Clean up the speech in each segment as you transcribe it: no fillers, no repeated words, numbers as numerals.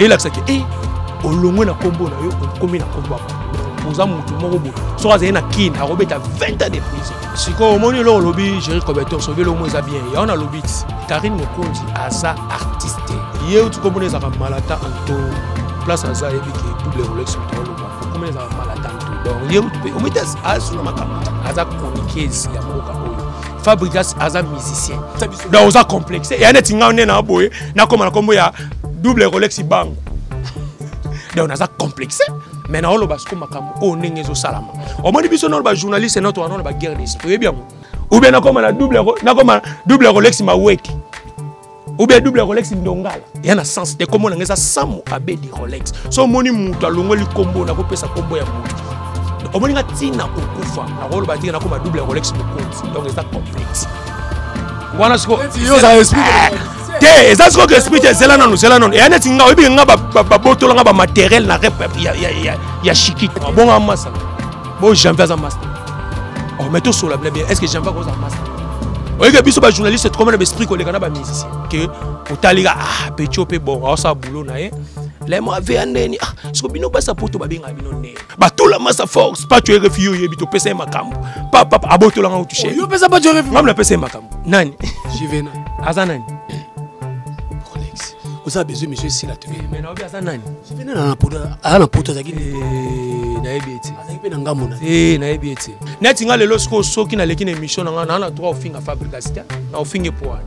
là que ça qui au long na combo na yo combien na combo pour mutu moko bo so azena kin a robeta 20 ans de prison siko omoni lo lobby Jerry Kobetor sauver le moins bien ya on a lobby Karine Mokonzi aza artiste ye tu komone za malata anto place aza ebiki double Rolex to lo ba komone za malata anto donc ye o metes azu na makamba aza chroniqueuse ya moka oyo Fabrigas aza musicien donc oza complexe et anet nga on na boye na koma na kombo ya double Rolex bango donc on a complexe mais na oloba sko makambo o nengezo salama o moni biso no ba journaliste notre on ba guerre d'esprit bien ou bien na koma na double Rolex ma weki ou bien double Rolex ndongala ya na sens de comment ngeza samu abedi Rolex so moni mutu alongoli kombo na ko pesa kombo ya mutu o moni ngatina okufa na oloba tika na koma double Rolex mukonzi donc c'est complexe wana sko yo za explique te ça ce que explique c'est là non et anet nga obi nga ba botolo nga ba matériel na rep ya chiki bon amasa bon janvier za master oh mais tout sur la bien est-ce que janvier ko za master oye que biso ba journaliste comment l'esprit ko le kana ba musicien que otaliga petit pe bon on sa boulot na ye les moi vendeni ce que bino ba sa poto ba benga bino ne ba tout la massa force pas tu refio ye bito pesa makambo papa abotolo nga toucher yo pesa pas tu refio ngam la pesa makambo nani jivena azanani vous avez besoin monsieur si la télé mais na obi azanani jivena na poto za kini na ebiti azakipe na ngamona na ebiti neti nga lelo soki na leki na émission na na droit ofinga fabrication na ofinge poa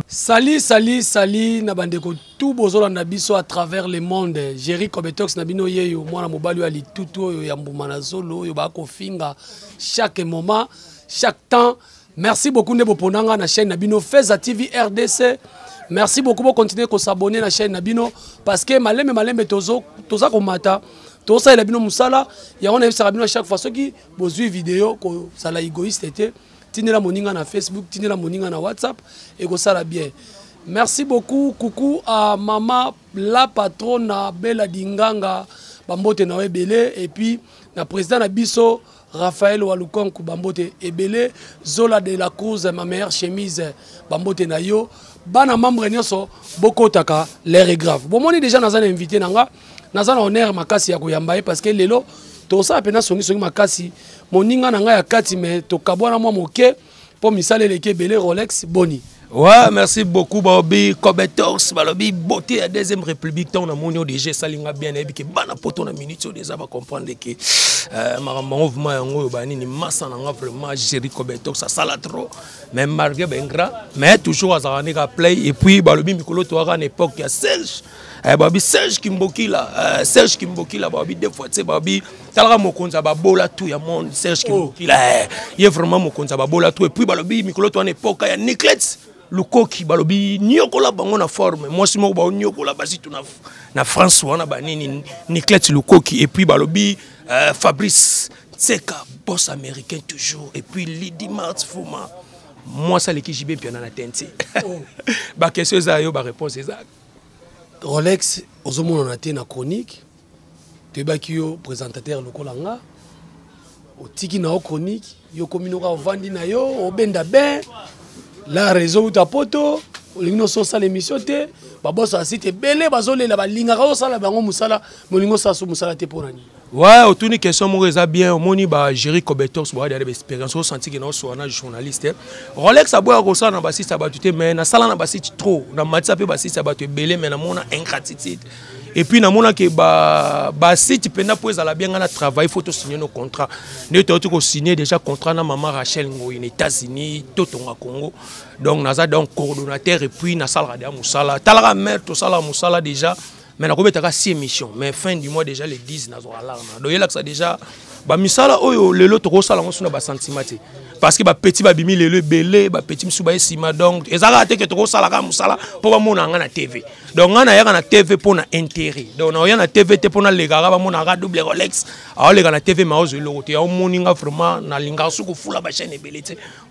Sali na bandeko tout bozola na biso à travers le monde. Jerry Kobetor na bino yeyo mwana mobali ali tutu oyo ya mbuma na zolo yo ba ko finga chaque moment, chaque temps. Merci beaucoup de boponanga na chaîne na bino Feza TV RDC. Merci beaucoup pour continuer à s'abonner à la chaîne na bino parce que maleme toza ko mata. Toza la bino musala, ya on a vu bino chaque fois ceux qui bozui vidéo ko sala égoïste était tinela moninga na Facebook, tinela moninga na WhatsApp et ko sala bien. Merci beaucoup, coucou à maman la patronne na Bella Dinganga Bambote na Ebele et puis na président na biso Raphaël Walukonku Bambote Ebele Zola de la Cruz ma meilleure chemise Bambote na yo bana membre nyoso bokotaka l'air est grave. Bon moni déjà nazana invité nanga nazana honneur makasi ya koyamba parce que lelo to sa pena songi makasi moninga nanga ya kati mais to kabwana mwa moke pour misale leke Ebele Rolex boni. Ouais, merci beaucoup, Bobby Kobetor, Balobi, beauté à deuxième république, on a mon DG, Salinga bien, et que bana poto na minute, déjà va comprendre que ma mouvement en bani ni massa n'a vraiment Jerry Kobetor, ça sala trop, même malgré bengra, mais toujours à Zaranika play, et puis Balobi Mikolo, toi à l'époque, il y a Serge. Babi Serge Kimboki là, Babi deux fois, c'est Babi. Talra Mokonza Babola tout, il y a mon Serge Kimboki là, il y a vraiment Mokonza Babola tout, et puis Balobi Mikolo, toi à l'époque, il y a Niklets. Lukoki balobi nyokola bango na forme moi si moko ba nyokola basi tu na France wana ba nini Niklets Lukoki et puis balobi Fabrice Tseka boss américain toujours et puis Lydie Martz Fuma moi ça l'équipe JB puis on a tenté ba question ça yo ba réponse ça Rolex ozomona na té na chronique te ba ki yo présentateur lokolanga o tiki na chronique yo kominoka ovandi na yo obenda ben la réseau ta poto olingo so sala émission te ba boss asite belé bazolela balinga ka osala bango musala molingo sa so musala te porani ouais autour question mo reza bien moni ba Jerry Kobetor so ba expérience o senti que na so na journaliste Rolex aboya ko sa na basisi abatute mais na sala na basisi trop na matisa pe basisi abatu belé mais na mona ingratitude et puis na mona ke ba site penda po ezala bien na travail faut signer nos contrats ne to ko signer déjà contrat na maman Rachel Ngoyi aux États-Unis totonga Congo donc naza donc coordonnateur et puis na sala de musala talaka mère to sala musala déjà mais na kobetaka 6 émissions mais fin du mois déjà les 10 nazo alarme donc yela ça déjà ba misala oyo lelo to ko sala ngo suna ba sentimate parce que ba petit ba bimi lelo belé ba petit msuba esima donc ezala te que to ko sala ka musala po ba mona nga na TV donc nga na yaka na TV pour na intérêt donc na ya na TV te pour na legara ba mona ga double Rolex a lega na TV ma ozo lokote ya moninga vraiment na linga suku fula ba chaîne belé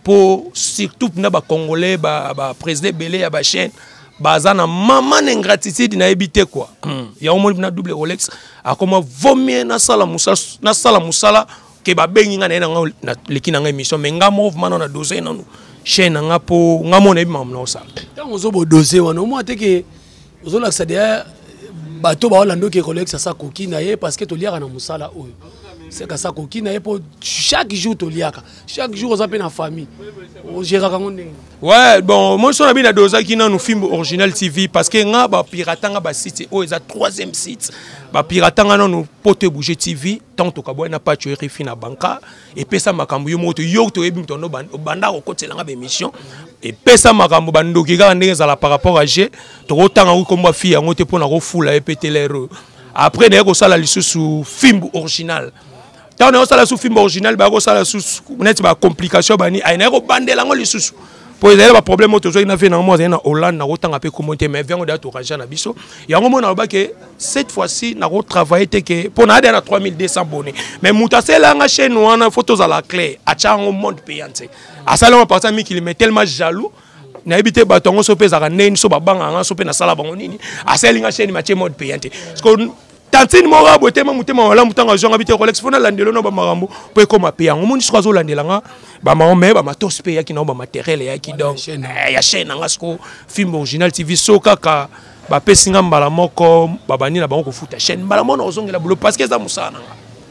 pour surtout na ba congolais ba président belé ya ba chaîne bazana maman ingratitude na ebité quoi ya omoni na double Rolex a comment vomir na sala musala ke ba bengi nga na leki na émission mais nga mouvement na dosé nanu chaîne nga po nga mona bi mamna ça tant ozo bo dossier wana au moins te que ozo la ça derrière bato ba olando ke Rolex ça koki na ye parce que to liaka na musala oyo c'est que ça koki na ye pour chaque jour to liaka chaque jour oza pe na famille o gérera kango ndenge. Ouais, bon, moi, je suis bien à dosa qui nous film original TV parce que nga ba piratanga ba site oh ils a troisième site ba piratanga nous pote bouger TV tant to ka na pas tu refi na banka et pesa makambu yo moto yo to ebi to no banda ko kotela nga ba émission et pesa makambu bando ki ga ndenge za la par rapport à G to otanga ko mwa fi yango te pona ko fula epetelero après d'ailleurs ko sala lisusu film original. Tant on a sous film original, bah on a sous net bah complication bah ni aïe on bandé là on les sous pour les élèves problème auto il n'a fait dans moi en Hollande n'a autant appelé commenter mais vient on doit tout ranger na biso et à un moment on a que cette fois-ci n'a travaillé que pour n'a à 3200 abonnés mais mutassé là nga chaîne on a photos à la clé à tcha on monde payant à ça là on partant mi qu'il met tellement jaloux na habité batongo so pesa ka neni so babanga nga so pe na sala bango nini à ça nga chaîne match mode payant parce que tantine mora bote mutema wala mutanga jonga bité Rolex fona landelo no ba marambo po ko mapea ngo mundi swazo landelanga ba marombe ba matos pe yaki na ba matériel yaki donc ya chaîne nga sko film original TV so kaka ba pesinga mbala moko ba bani na bango ko futa chaîne mbala mona ozongela bulo parce que ça musana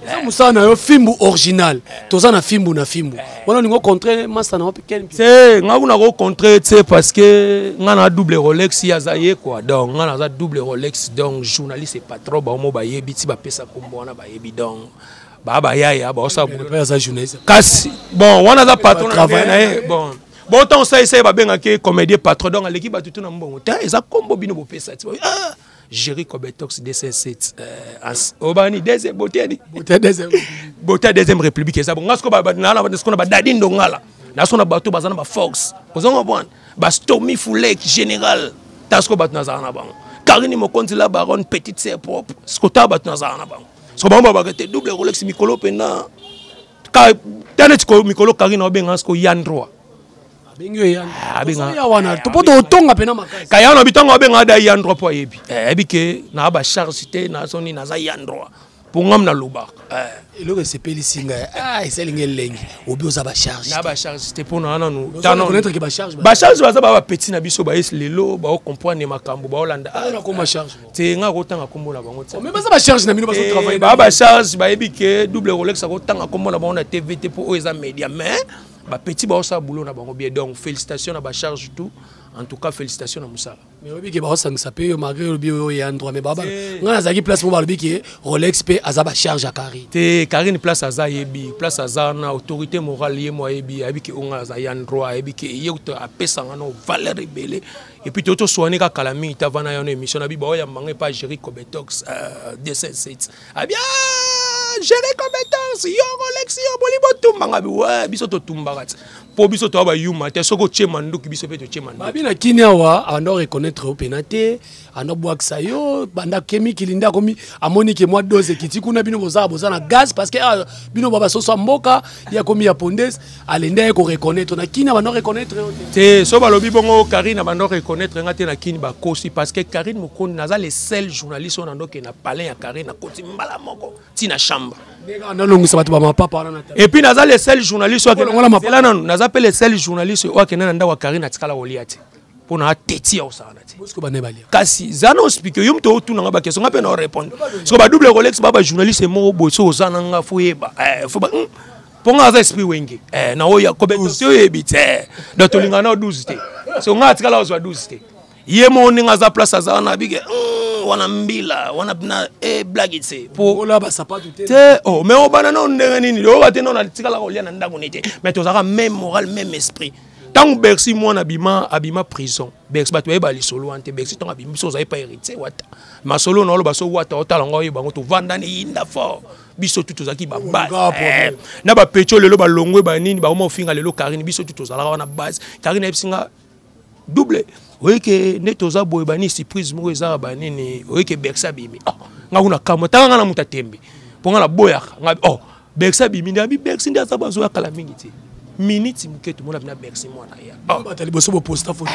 ça musana yo film original toza na film na film wana ningo contre master na quel c'est nga una ko contre c'est parce que nga na double Rolex ya zaye quoi donc nga na za double Rolex donc journaliste et patron ba mo ba yebi ti ba pesa kombo na ba yebi donc ba ya ba ça journaliste kasi bon wana za patron travail bon tant ça essaye ba benga ke comédien patron donc l'équipe ba tout na mbongo ta eza kombo bino bo pesa ti Jerry Cobetox DC7 Obani deuxième deuxième république ça bon ngasko ba na ngasko ba dadi ndongala na sona bato bazana ba Fox ozongo bon ba Stormy Fulek général tasko bato na zana bango Karine Mokonzi la baronne petite sœur propre skota bato na zana bango so ba ba te double Rolex mikolo pena ka tanet ko mikolo Karine obenga sko yandroa bingo ya wana to poto otonga pena makasi kaya na bitonga benga da yandro po yebi ebike na ba charge te na soni na za yandro pour ngam na luba eloko sepeli singa eselinge lengi obi oza ba charge na ba charge te pour na nous tano connaître que ba charge baza ba petit na biso ba es lelo ba comprendre makambo ba olanda na ko ma charge te nga ko tanga kombo na bango mais baza ba charge na mino ba so travailler ba charge ba ebike double Rolex ko tanga kombo na bango na TVT pour oza média mais ba petit ba osa boulot na bango bien donc félicitations na ba charge tout en tout cas félicitations na musala mais obi ke ba osa ngsape yo malgré obi yo ya ndro mais baba nga nazaki place mo ba obi ke Rolex pe azaba charge à Karine te Karine place aza yebi place aza na autorité morale ye mo yebi abi ke onga za ya ndro abi ke yeuto apesa nga no valeur rebelle et puis toto soigner ka kalami tavana yo na émission na bi ba ya mangé pas Jerry Cobetox DC7 ah bien Jerry Cobetox yo Rolex yo bolibo tumba bi ouais biso to tumba kat po biso to ba yuma te soko chemando ki biso pe to chemando babi na kinia wa ando reconnaître au penate ando boaksa yo banda kemi kilinda komi amoni ke moi dose kiti kuna bino boza na gaz parce que bino baba soso mboka ya komi ya pondes alenda ko reconnaître na kinia bando reconnaître te so balobi bongo Karine bando reconnaître ngate na kini ba kosi parce que Karine Mokondi naza les seuls journalistes on ando ke na palais ya Karine na koti mbala moko tina chambre et puis naza les seuls journalistes naza pe les seuls journalistes wa kenana nda wa Karine atikala oliati pour na teti ya osana ti kasi zana explique yo mto otuna ngaba question ngape na répondre so ba double Rolex ba journaliste mo boso osana nga foyeba fo ba ponga za esprit wenge na oya Cobetox yo ebite do tolinga na 12 te so nga atikala oswa 12 te ye mo ninga za place za na bige wana mbila wana na blague itse pour la ba sapato te oh mais obana no ndenge nini o bate no na tikala ko lia na ndango nete mais tozaka même moral même esprit tant Bercy moi na abima prison Bercy bato ba li solo ante Bercy tant abima biso za pas hérité wata ma solo no lo ba so wata otala ngo bango to vanda ni inda fort biso tout tozaki ba base na ba pecho lelo ba longwe ba nini ba mo finga lelo Karine biso tout tozala wana base Karine epsinga double oui que netoza boy bani surprise mo eza banini oui que Bercy bimi nga kuna kama tanga na mutatembe ponga la boya nga Bercy bimi ndabi Bercy ndia za bazo ya kala mingi ti minute muke tout le monde a bercé moi na ya batali boso bo posta photo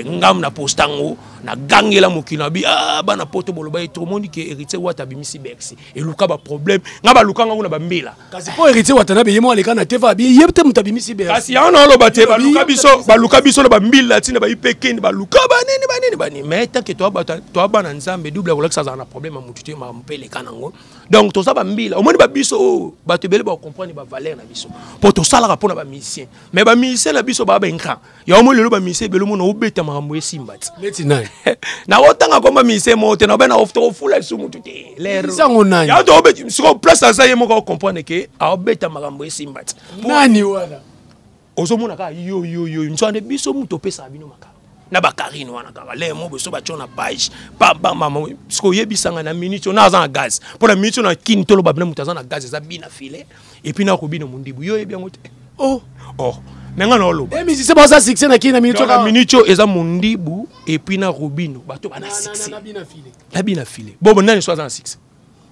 ngam na postango na gangela mokina bi bana poto boloba tout le monde qui héritier wata bimisi bercé et luka ba problème ngaba luka ngona ba mbila kasi po héritier wata na be yemo aleka na teva bi yebte mutabimisi bercé kasi ya na lo bate ba luka biso lo ba mbila tina ba ipekeni ba luka ba nini mais tant que toi bana nzambe double relax ça na problème mututé ma mpele kanango donc to ça ba mbila au moins ba biso ba te bele ba comprendre ba valeur na biso pour to ça la rapport na ba musicien mais ba musicien la biso ba benka ya au moins le ba musicien belo mo na obeta makambo esimbati leti nai na otanga ko ba musicien mo te na ba na ofto fula su mututé l'air sango nani ya to obeti sur place ça ye mo ko comprendre que a obeta makambo esimbati nani wana ozomona ka yo ntswane biso muto pesa bino maka na bakarine wana kaka le mo boso bacho na page ba mama sko yebisanga na minute na za gaz pour la minute na kintolo ba bina mutaza na gaz za bina filet et puis na ko bino mundibu yo yebi yango te oh menga na lo et musicien ba ça succès na kina minute na minute eza mundibu et puis na robino bato bana succès na bina filet bobo nani so za succès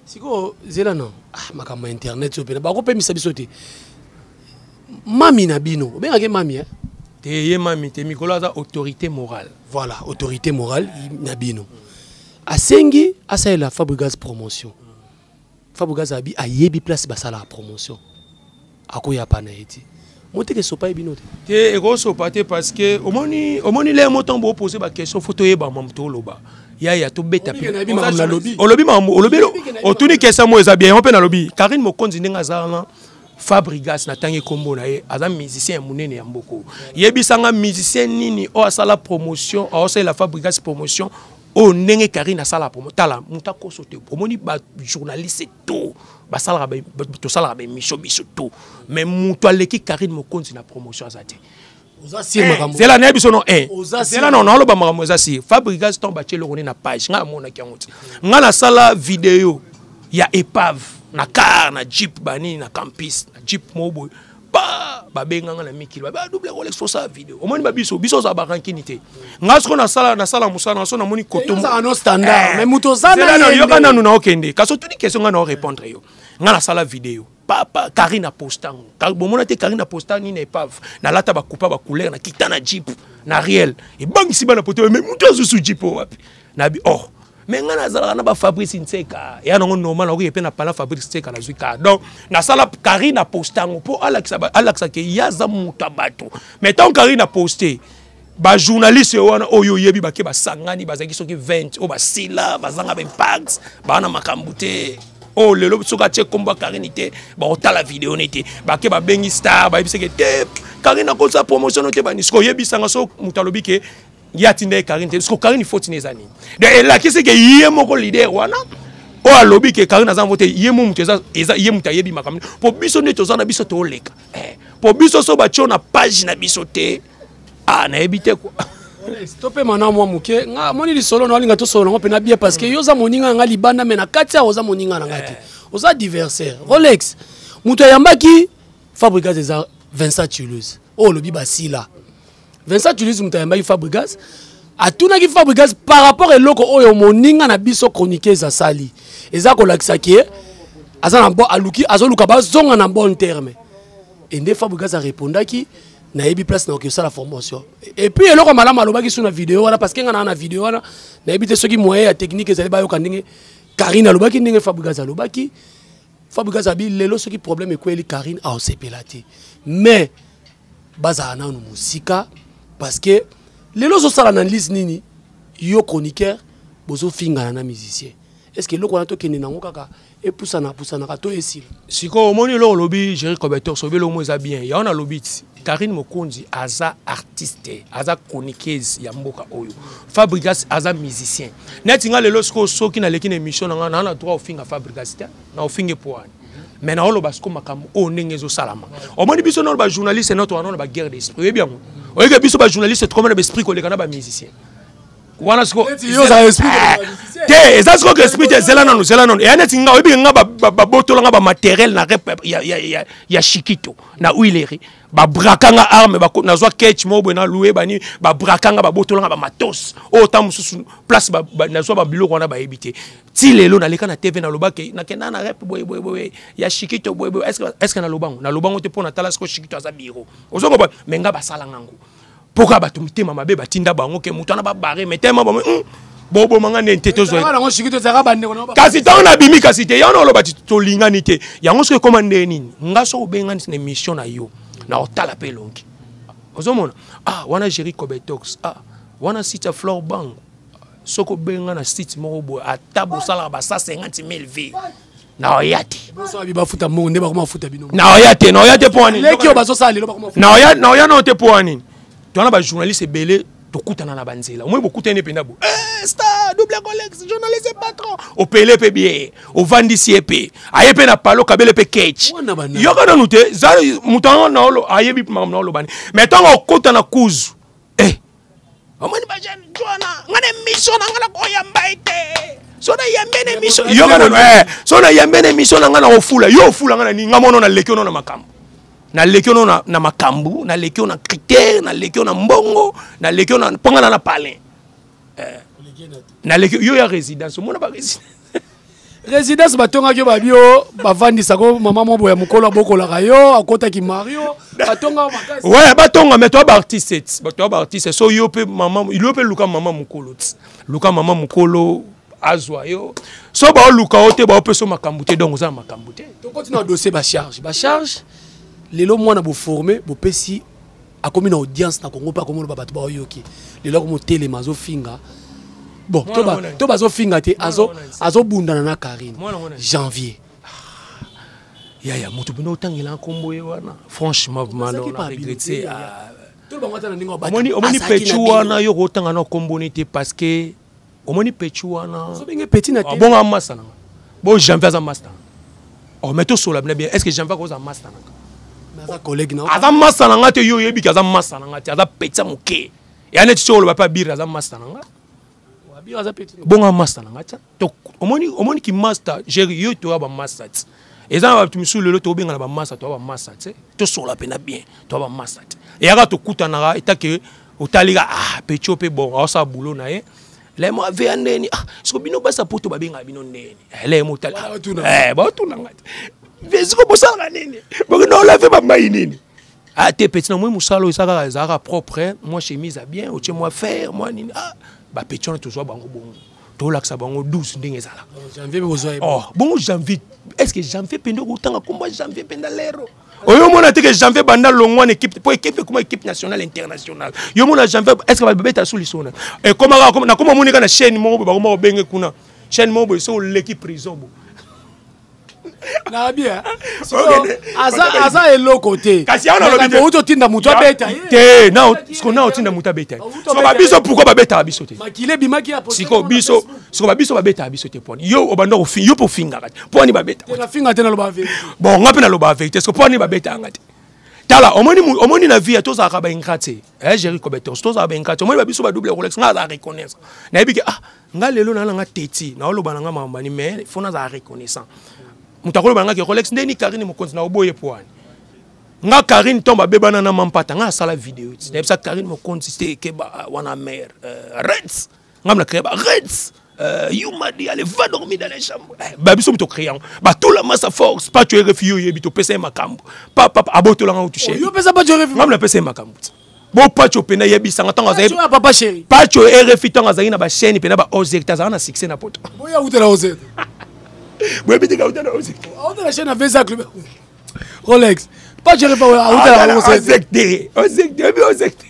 siko zela non makama internet so pe ba ko pe misabiso te mami na bino benga ke mami te ye mami te mikolo aza autorité morale. Voilà, autorité morale nabino. Asengi asaela Fabregas promotion. Fabregas abi ayebi place basala promotion. Akoya pana eti. Monte ke sopa ebino te. Te ego sopa te parce que omoni le moton bo poser ba question photo yeba mamto loba. Ya to beta pi. Olobi otuni kesa mo eza bien on pe na lobi. Karine Mokonzi ndenga zana. Fabregas na tangi kombo na ye aza musicien munene ya mboko yebisanga musicien nini o asala promotion o asala Fabregas promotion o ndenge Karine asala promotion tala muta ko sote omoni ba journaliste to ba sala ba to sala ba mission biso to mais muto aleki Karine Mokonzi na promotion azate c'est la nebiso non c'est la non lo ba makambo ezasi Fabregas tomba chelo kone na page nga mona kiangote nga na sala vidéo ya épave na car na jeep bani na campus na jeep mobo ba benga na mikilo ba double Rolex for sa vidéo au moins ba biso za ba rankinité ngasko na sala musana so na moni koto ça no standard mais muto ça na yo kana no na okende kaso tuni question nga na répondre yo nga na sala vidéo papa Karine postant bomona te Karine postant ni na pave na lata ba coupa ba couleur na kitana jeep na réel et bang si ba na poto mais muto zo jeep wapi na bi mais ngana zala na ba Fabrice Nseka ya non normal na ko na pala Fabrice Nseka na zuka donc na sala Karine postango po Alexa ke yaza mutabato mais tant Karine posté ba journaliste wana oyo yebi ba ke ba sangani ba zaki soki 20 o ba sila ba zanga ba impact ba na makambute lelo soka che komba Karine te ba otala vidéo nete ba ke ba bengi star ba yebiseke te Karine ko sa promotion te ba ni sko yebi sanga so mutalobi ke yatinde Karine te parce que Karine faut tinezani de là qui c'est que yemo ko leader wana o alobi ke Karine azan voter yemo muteza eza yemo tayebi makamni po biso ne tozana biso to leka po biso so ba chona page na biso te na ebite ko stopé mana moi muke nga moni li solo no linga to solo ngo pena bien parce que yoza moninga nga libanda mena katia oza moninga na ngati oza adversaire Rolex muto yambaki Fabregas eza Vincent Toulouse lobi basila Vincent Toulouse mutayamba ki Fabregas atuna ki Fabregas par rapport à loko oyo moninga na biso chroniquer za sali eza ko lakisa ke azana bo aluki azoluka ba zonga na bon terme et nde Fabregas a répondaki na yebi place na okesa la formation et puis eloko malama alobaki sur na vidéo wana parce que nga na vidéo wana na yebi te soki moyen ya technique ezali ba yo kandenge Karine alobaki ndenge Fabregas alobaki Fabregas abi lelo soki problème ekweli Karine a osepelati mais baza na musika parce que les lois sont en analyse nini yo chroniqueur bozo finga na musicien est-ce que loko na to kene nango kaka et poussa na to esil siko omoni lo lobby Jerry Cobertor so belo mo za bien ya on a lobby Karine Mokonzi aza artiste aza chroniqueuse ya mboka oyo Fabregas aza musicien netinga lelo soki na leki na émission na droit ofinga Fabregas na ofinge poani mais na olo basko makambo o nengezo salama omoni biso no ba journaliste notre on ba guerre d'esprit bien oyeke biso ba journaliste trop mal esprit ko lekana ba musicien wana sko yo za esprit te eza sko que esprit zela nanu et anetinga oyebi nga botolanga ba matériel na rep ya Chiquito na Huileri ba brakanga arme ba na zwa catch mo na loué bani ba brakanga ba botolanga ba matos autant mususu place na zwa ba biloko na ba ebité ti lelo na leka na TV na lobake na kenda na rep boy ya Chiquito boy est-ce que na lobango te pona tala sko Chiquito za biro ozongo ba menga ba sala ngango poka ba tumite mama be batinda bango ke mutana ba bare metema ba bobo manga nteto zo kasi ta na bimi kasi te yana lo bati to lingani te yango so commande nini ngaso obenga ni mission na yo na otala pe longi ozomona wana Jerry Cobetox wana site Flor Bang soko benga na site moko atabo sala ba 150,000 v na oyate ba futa monde ba kuma futa bino na oyate point leki o bazo sala lo ba kuma na oyate no te point nini to na ba journaliste belé tokutana na banzela omwe bokutane penda bo star double collex journaliste patron o pele pe bien o vandisi epe ayepe na palo kabele pe catch yokana nute za mutango na olo ayebi mam na olo bani metongo okutana kuzu omani ba jan joana ngane mission ngana ko yambaite so na yambene mission yokana so na yambene mission ngana ofula yo ofula ngana ni ngamono na lekiono na makambo na lekio na makambu na lekio na critère na lekio na mbongo na lekio na pongana na palin na lekio yo ya résidence mona ba résidence batonga yo babio bavandisa ko mama mo boya mukolo bokola kayo akota ki Mario batonga makasi ouais batonga mais toi ba artiste so yo pe mama il pe luka mama mukolo luka mama mukolo azwa yo so ba luka ote ba pe so makambu te donc za makambu te to continue à dossier ba charge lelo mwana bo formé bo pesi a comme une audience na Congo pas comme ba bato ba yoki lelo ko motele mazo finga bon to bazo finga te azo bundana na Karine janvier ya mutu bino tangela kombo wana franchement malo na regretter to ba ngata na ndingo ba omoni pechu wana yo ko tanga na kombo nete parce que omoni pechu wana so benge petit na te bon amasa na bon janvier za master mais to sola bien est-ce que janvier ko za master na aza collègue na aza massa na ngate yo yebi kaza massa na ngate aza petsa moke ya net solo ba pa bira aza massa na ngate wa bira aza petit bonga massa na ngate to omoni ki master Jerry yo to ba master eza ba tumisu lelo to benga na ba master to ba master to sola pena bien to ba master et ya to kutana ga etake otaliga pecho pe bon asa boulot na ye le mo ave ndeni so bino basa poto ba benga bino ndeni le mo tala ba tuna ngate Vesiko bosala nini boko na la fait ba mai nini te petit na moi musalo isaka zaka propre moi chemise à bien oche moi faire moi nini ba petit on toujours bango bongo to laksa bango 12 ndenge zala janvier besoin bon janvier est-ce que janvier pendo kutanga komba janvier penda lero oyo mona te que janvier banda longwa équipe pour équipe comme équipe nationale internationale yo mona janvier est-ce que ba beta solution et comment na comment monika na chaîne mo ba ko benge kuna chaîne mo bo so l'équipe prison bo na bien aza elo côté kasi ana lobi auto tinda mutu abeta te na siko na otinda mutu abeta so ba biso pourquoi ba beta biso te makile bimaki apo siko biso ba beta biso te poni yo obanda ko fin yo po finga kati poni ba beta te na finga te na loba vérité bon ngapi na loba vérité siko poni ba beta ngati tala omoni na vie to za ka ba ingrate Jerry Cobetox to za ba ingrate omoni ba biso ba double Rolex nga za reconnaissance na ebiki nga lelo na nga teti na oloba nga mamba ni mais fona za reconnaissance mutakolo banga ke Rolex ndeni Karine mokonzi na oboye poani nga Karine tomba bebana na mampata nga sala vidéo ti na Karine mokonzi c'était ke ba wana mère Reds ngamna créer ba Reds you m'a dit allez va dormir dans les chambres ba biso muto créant ba tout la masse force pas tu refio yebi to pesa makambo papa aboto la nga toucher yo pesa pas tu refio ngamna pesa makambo bon pacho pena yebi sanga tanga za papa chéri pacho RFI tanga za ina ba chaîne pena ba ozekta za na succès na poto boya utela ozeta Vous avez dit que vous avez dit on a la chaîne à 20 club Rolex pas je réponds à la ozekte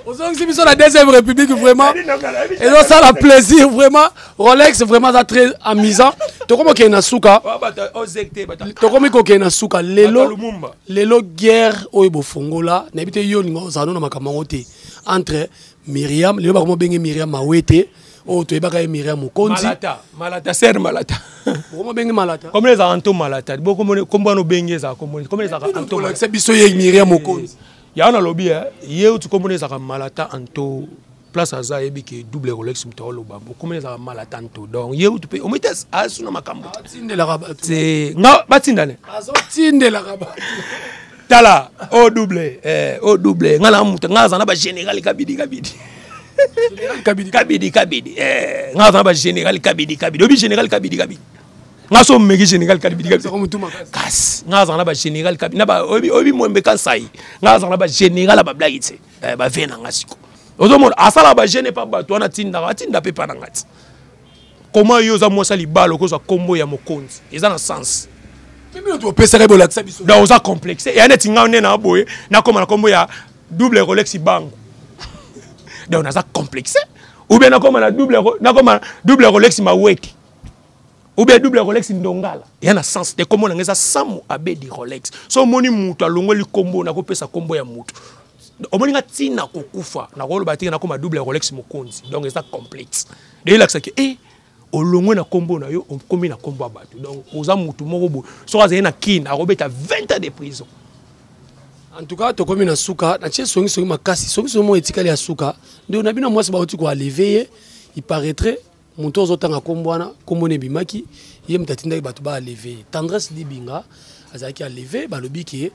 Aujourd'hui, c'est la deuxième république vraiment. Et donc ça a plaisir vraiment. Rolex vraiment ça très amusant. Tu comprends qu'il y a une souka. Tu comprends qu'il y a une souka. Lelo guerre au Fongola. N'habite yo ningo zano na makamangote entre Myriam. Lelo ba comment bengi Myriam Mawete. Oh tu es pas Myriam Mokonzi. Malata ser malata. Comment bengi malata? Comme les Anto malata. Beaucoup comme no bengi za comme les Anto malata. C'est biso ye Myriam Mokonzi. Ya na lobby ye tu komone za malata anto place à ça et que double Rolex mutao lo bambo comment ça mal à tanto donc yeu tu peux au mettes à suna makambo tinde la rabat c'est nga batindane azo tinde la rabat tala au double nga la muta nga zana ba général kabidi nga zana ba général kabidi obi général kabidi nga so meki général kabidi kas nga zana ba général kabidi na ba obi mo mbeka sai nga zana ba général ba blague ba vena nga siko ozomo asala ba gêne pas bato wana tinda pe pa na ngati comment yo za mo sali balo ko za kombo ya mokonzi eza na sens même tu peux serrer bola ça biso da oza complexe et ane tinga on na boye na kombo ya double Rolex bango da on a ça complexe ou bien na double Rolex maweki ou bien double Rolex ndongala ya na sens te kombo na ngeza samu abedi Rolex so moni mutu alongoli kombo na ko pesa kombo ya mutu omoninga tina kokufa na rolo batika na koma double Rolex mokonzi donc c'est complexe de là que c'est que olongwe na kombo na yo okomi na kombo abatu donc oza mutu moko bo so azena na kin arobeta 20 ans de prison en tout cas to komi na suka na tche songi makasi songi mo etikali ya suka ndio na bina mwasi ba oti ko lever il paraîtrait mutu ozotanga kombo wana kombo ne bimaki ye mutatinda batu ba lever tendresse libinga azaki a lever ba lobiki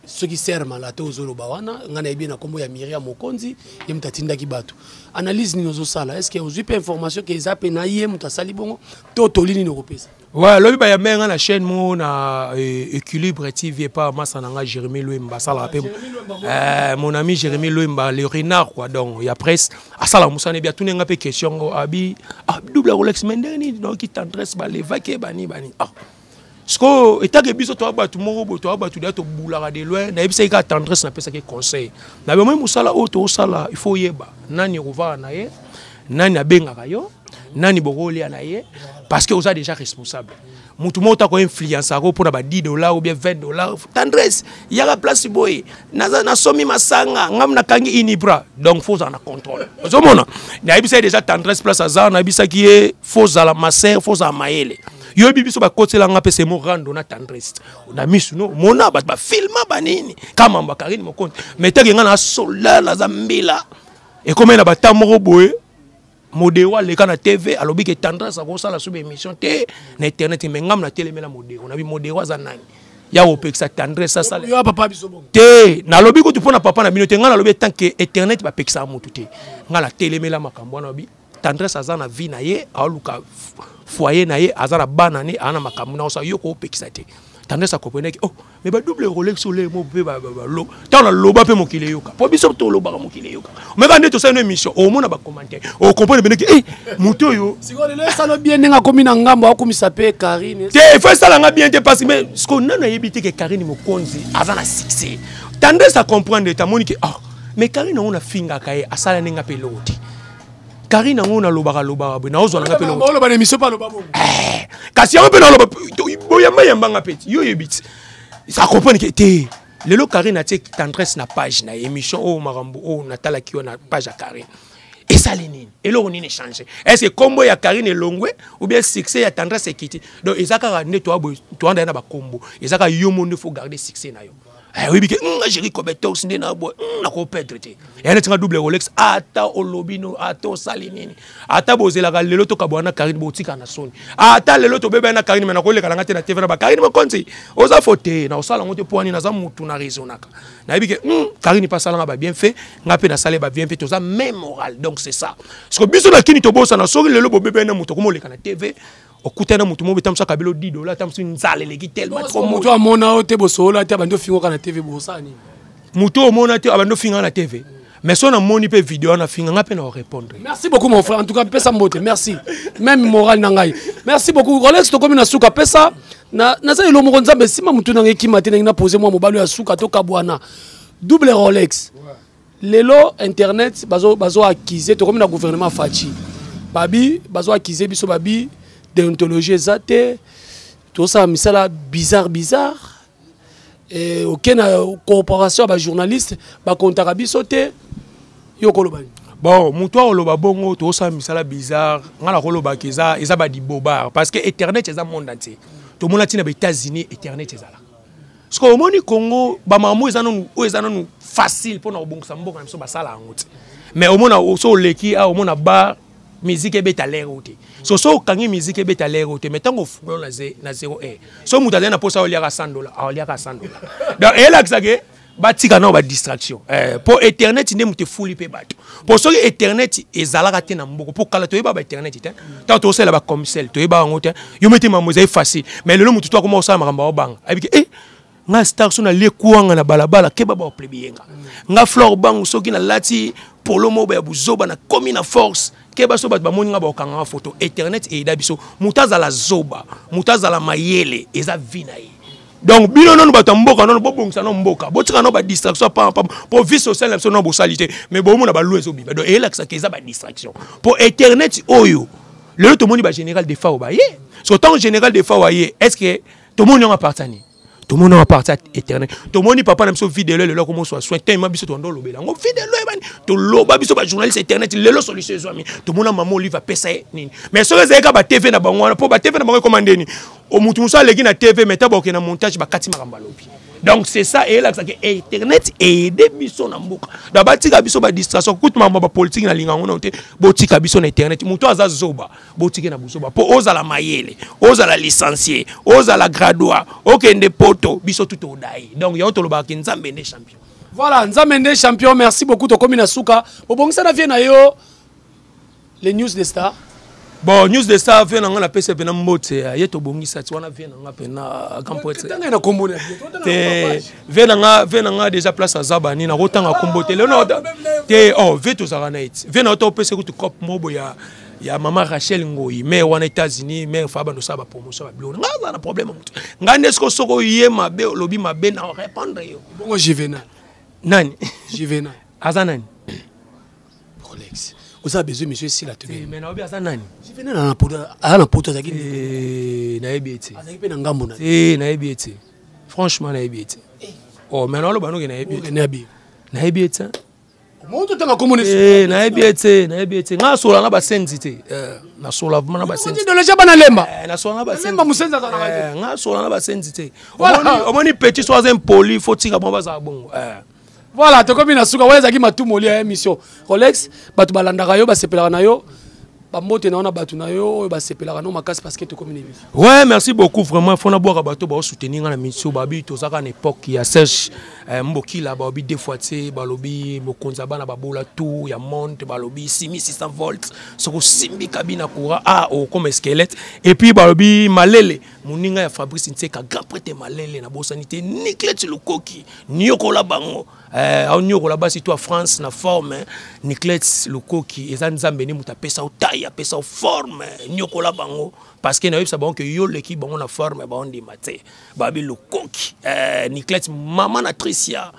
ce qui sert malato ozolo bawana ngana bien na kombo ya Myriam Mokonzi ye mutatinda ki batu analyse ni nozo sala est-ce que ozupe information que za pe na ye mutasali bongo to tolini no kopesa ouais lobi ba ya menga na chaîne mo na équilibre TV pas masa nanga Jérémy Loemba sala pe mon ami Jérémy Loemba le renard quoi donc ya presse asala musane bien tunenga pe question abi double Rolex mendeni donc qui tendresse ba le vaquer bani Sko eta ke biso to abatu moko to abatu da to bulaka de loin na ebisa ka tendresse na pesa ke conseil na be moi musala o to sala il faut yeba nani rova na ye nani abenga kayo nani bogoli na ye parce que oza déjà responsable mutu mota ko influence ko pour ba $10 ou bien $20 tendresse ya la place boy na somi masanga ngam na kangi inibra donc faut en contrôle ozomona na ebisa déjà tendresse place azar na ebisa ki e faut la masser faut a maele yo bibiso ba kotela nga pese mo rando na tendresse na misu no mona ba filma banini kama mbakarine mo compte metake nga na soldat la zambila et comme na batamoko boye modewa le kana TV alobi ke tendresse ko sala sube émission te na internet mais ngam na telemela modewa na bi modewa za nani ya opekisa tendresse sala yo papa biso bon te na lobi ko tu pona papa na bino te nga na lobi tant que internet ba pekisa mutu te nga la telemela makambo na bi tendresse azana vie na ye aluka foyer na ye azana banane ana makambo na osa yoko opekisa te tendresse a comprendre que oh mais ba double Rolex ole mo pe ba lo ta na loba pe mokile yoka po biso to loba mokile yoka mais quand to sa une émission au mona ba commenter o comprendre bien que eh muto yo siko le ça no bien nga komi na ngambo akomisa pe Karine te faut ça nga bien te parce mais ce qu'on a yebité que Karine Mokonzi azana succès tendresse a comprendre ta monique ah mais Karine on a finga kae asala ninga pe loti Karine ngona lobaka na ozwa nga pe loti on loba émission pas loba bon kasi on pe na loba boyamba yamba peti yo yebiti ça comprendre que te lelo Karine a tek tendresse na page na émission o marambo o natala ki na page à Karine et ça lenine et là on est échangé est-ce que combo ya Karine longwe ou bien succès ya tendresse ekiti donc ezaka ne to anda na ba combo ezaka yo monde faut garder succès na yo oui bike Jéri Kobetox ndena boy na ko perdre te et na tinga double Rolex ata olobino ata salinini ata bozela ka lelo to ka bwana Karine botika na soni ata lelo to bebe na Karine mena ko leka ngate na TV na ba Karine mo konti oza fote na osala ngote poani na za mutu na raisonnaka na bike Karine pas sala ba bien fait ngape na sale ba bien fait to za même moral donc c'est ça parce que biso na kini to bosa na sori lelo bo bebe na mutu ko mo leka na TV okutana mutu mo betamsa kabelo $10 tamsu nzale leki tellement trop mutu amona ote bosola te bando fingo kana TV bosani mutu omona te abando finga na TV mais son a moni pe vidéo na finga ngape na répondre merci beaucoup mon frère en tout cas pesa mbote merci même moral nangai merci beaucoup Rolex to komi na suka pesa na za ilo mo nzambe sima mutu na ngeki matena na poser moi mobalo ya suka to kabwana double Rolex lelo internet bazo acquiser to komi na gouvernement Fachi babi bazo acquiser biso babi déontologie zate tout ça misala bizarre et aucune coopération ba journaliste ba contacta biso te yo koloba bon muto oloba bongo tout ça misala bizarre ngala koloba keza eza ba di bobar parce que internet eza monde entier to mona tina ba États-Unis internet eza là parce que au moni Congo ba mamu eza non facile pour na obongisa mboka na biso ba sala ngote mais au moins so leki au moins bar musique est à l'air ôté so kangi musique est à l'air ôté mais tant au fond na 0 air so mutazana na posa oliaka $100 oliaka $100 donc et là que ça batika na ba distraction pour internet ne muté fuli pe bato pour so internet ezalaka te na mboko pour kala to ba internet te tant to sela ba comme celle to ba ngote yo meti mamoza facile mais le mutu to comment ça makamba obanga abike nga star so na lekuanga na balabala ke baba plebienga nga flor bang soki na lati polo mo ba buzoba na komi na force ke ba so ba moni nga ba okanga photo internet e dabiso mutaza la zoba mutaza la mayele eza vinayi donc bino non ba tamboka non bo bongsa non mboka botika no ba distraction pa pour vie sociale absolument non bo salité mais bo mona ba louer so biba donc et là que ça eza ba distraction pour internet oyo le to moni ba général de fa obaye so tant général de fa obaye est-ce que to moni on appartient tout le monde a parti éternel tout le monde papa n'a pas vidéo le là comment soit soin tellement biso to ndo lobela ngo vidéo ebani to loba biso ba journaliste internet le lo solution ezwami tout le monde maman livre pesa nini mais so ezeka ba TV na bango pour ba TV na bango commander ni o mutu musa leki na TV mais ta boke na montage ba kati makamba lobi donc c'est ça et là que internet et des biso na mboka da batika biso ba distraction coûte mamba ba politique na linga ngona te botika biso na internet mutu aza zoba botike na buzoba po oza la mayele oza la licencié oza la graduat okende poto biso tout odai donc ya to loba ki nzambe ne champion voilà nzambe ne champion merci beaucoup to komi na suka bobongisa na vie na yo les news des stars. Bon, news de ça, vient dans la PC, vient en mode, il y a tout bon, ça, tu vois, vient dans grand poète. Vient dans déjà place à Zabani, na rotan à comboter. Le nord, oh, vient aux Aranaïtes. Vient dans ton PC, tu copes mobo, il y a maman Rachel Ngoyi, mère aux États-Unis, mère Faban de Saba promotion à Blou. On a un problème. Nganesco Soro yé ma bé, lobby ma bé, na répondre. Bon, j'y vais na. Nani? J'y vais na. Azanan. Rolex. Vous avez besoin, monsieur, si la télé. Mais non, bien ça, nani. Je viens dans la poudre, ça qui naïbiété. Naïbiété. Franchement, naïbiété. Oh, maintenant, le banon est naïbiété. Naïbiété. Comment tu as communiqué? Naïbiété. Na sola na ba sensité. Na sola vraiment na ba sensité. Tu déjà ban lemba. Na sola na ba sensité. Lemba musenza za na. Na sola na ba sensité. Omoni petit soit un poli, faut tirer bon ba za bon. Voilà, tu comme na suka wala zaki matu moli ya émission. Rolex, batu balandaka yo ba sepelaka na yo. Ba mote na ona batu na yo ba sepelaka no makasi parce que tu comme nibi. Ouais, merci beaucoup vraiment. Faut na boire bateau ba soutenir na mission babi to zaka na époque ya Serge Mboki la babi deux fois té balobi mokonza bana babola tout ya monte balobi 6600 volts soko simbi kabina courant comme squelette et puis balobi malele moninga ya Fabrice Nseka grand prêtre malele na bosanité Niclette Lukoki nyokola bango nyokola basi toi France na forme Niclette Lukoki eza nzambe ni muta pesa o taille pesa o forme nyokola bango parce que na yebisa bango que yo l'équipe bango na forme ba on di maté babi Lukoki Niclette maman na Tricia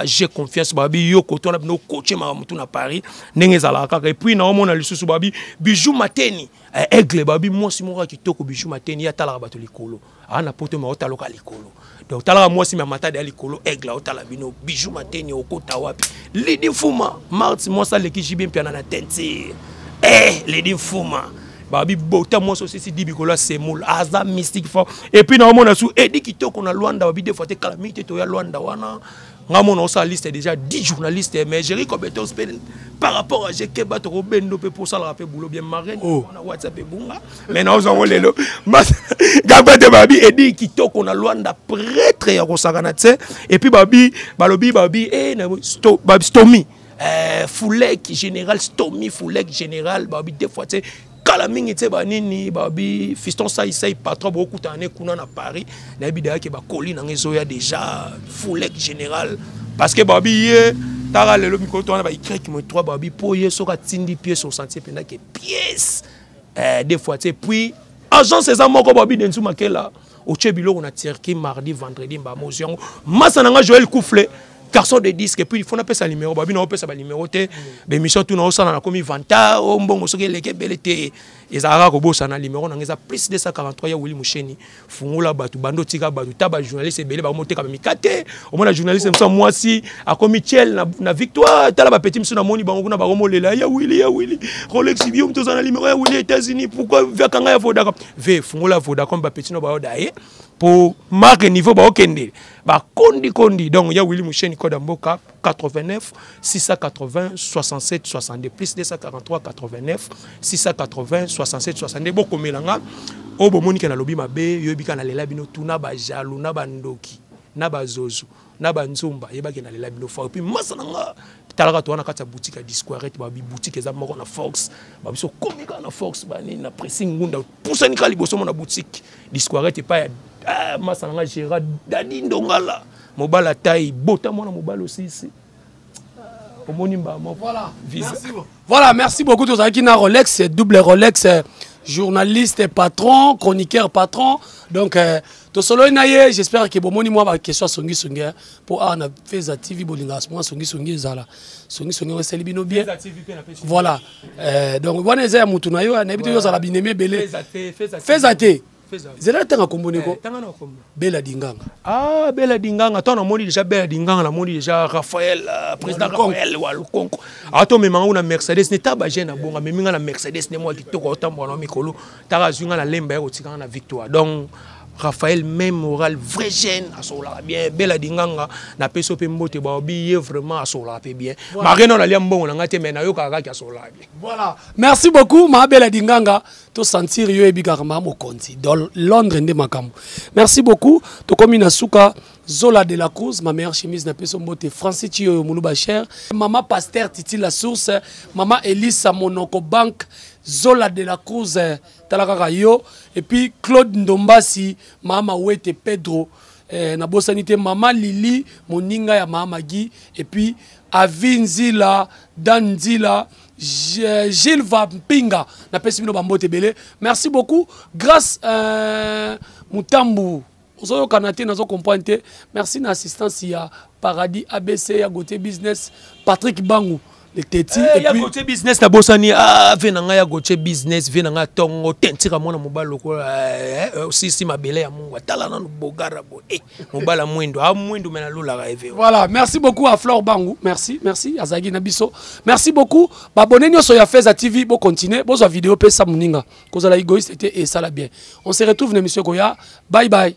j'ai confiance babi yo koto na no coacher ma mutu na Paris ndenge zala kaka et puis na omona lisusu babi bijou mateni aigle babi moi si mora kitoko bijou mateni ya tala bato likolo ana poto ma otalo ka likolo donc tala moi si ma mata de likolo aigle otala bino bijou mateni okota wapi Lady Fuma mardi moi ça l'équipe bien piana na tente Lady Fuma babi bota moi aussi si dibikola semoul aza mystique fort et puis na omona sou edi kitoko na Luanda babi des fois te calamité to ya Luanda wana ngamona osa liste déjà 10 journalistes mais Jerry Kobeto par rapport à Jekeba to Bendo pe pour ça la fait boulot bien marraine on a WhatsApp et bunga mais na ozo lelo gabate babi edi kitoko na Luanda prêtre ya kosakana tse et puis babi balobi babi na babi Stomy Foulek général Stomy Foulek général babi des fois tse Kalaming était banini babi fiston ça il patron beaucoup d'années kuna na Paris na bidaya ke ba koli na ngezoya déjà Foulek général parce que babi tara lelo mikoto na ba écrit qui me 3 babi poye soka tindi pièce au sentier pendant que pièce des fois c'est puis agent ces amoko babi densu makela au chebilo on a tiré mardi vendredi ba motion massa na Joël Kouflé garçon de disque et puis il faut appeler ça numéro babi na opesa ba numéro té be mission tout na osana na komi vanta o mbongo soki leke belete ezara ko bosa na numéro na ngeza plus 243 ya Willy Musheni fungula batu bando tika batu taba journaliste belé ba moté ka mikate au moins journaliste mso moi si a komi Thiel na victoire tala ba petit mso na moni bango na ba romolela ya Willy Rolex biom to za na numéro ya Willy États-Unis pourquoi via kanga ya Vodacom ve fungula Vodacom ba petit no ba odaye pour marquer niveau ba okende ba kondi donc ya Willy Moucheni Kodamboka 89 680 67 62 plus 243 89 680 67 62 boko melanga o bomoni ke na lobi mabe yo bika na lela bino tuna ba jalo na bandoki na bazozo na banzumba yebaki na lela bino fa puis masananga talaka to wana kati ya boutique ya Disquarette ba boutique eza moko na Fox ba biso komika na Fox ba ni na pressing ngunda pousa ni kali boso na boutique Disquarette pa ya masananga Gérard Dadi Ndongala mobala taille bota mona mobala aussi ici voilà voilà merci beaucoup tous qui na Rolex double Rolex journaliste et patron chroniqueur patron donc to solo naye j'espère que bomoni moi ba question songi pour na Feza TV bolinga moi songi zala songi selibino bien voilà donc wana eza mutu na yo na bito yo zala bineme belé Feza te Zela tanga komboneko Bella Dinganga. Ah Bella Dinganga, toi on a moni déjà Bella Dinganga, on a moni déjà Raphaël, président Raphaël Walukonko. Attends mais mangu na Mercedes n'est pas bagé na bonga mais minga na Mercedes n'est moi qui toko autant bon mikolo. Tara zunga na lemba o tika na victoire. Donc Raphaël même moral vrai jeune à sola bien Bella Dinganga na peso pe mbote ba obi vraiment à sola pe bien. Marino na liambo na ngate mais na yo kaka ki à sola bien. Voilà. Merci beaucoup ma Bella Dinganga. To sentir yo ebikarama mo konti dans Londres ndé makambo. Merci beaucoup. To komi na suka Zola de la Cruz ma meilleure chemise na peso mbote Francis Tio Muluba cher. Maman Pasteur Titi la source, maman Elisa Monoko Bank, Zola de la Cruz talaka yo et puis Claude Ndombasi, maman Wete Pedro na bosanité maman Lili moninga ya mama Gi et puis Avinzila Danzila Gilles Vampinga na pesimino bambote belé. Merci beaucoup grâce Mutambu ozo kanate nazo comprendre. Merci na assistance ya Paradis ABC ya Goté Business Patrick Bangu le Teti et puis Goté Business na bosani venanga ya Goté Business venanga tongo tentira mona mobala loko aussi mabele ya mungu tala na bogara bo mobala mwendo mwendo mena lola rêve. Voilà, merci beaucoup à Flore Bangu. Merci Azagi Nabiso. Merci beaucoup. Abonnez nous sur ya Feza TV, bon continuer, bon vidéo pe sa muninga. Cause la égoïste était et ça la bien. On se retrouve monsieur Goya. Bye bye.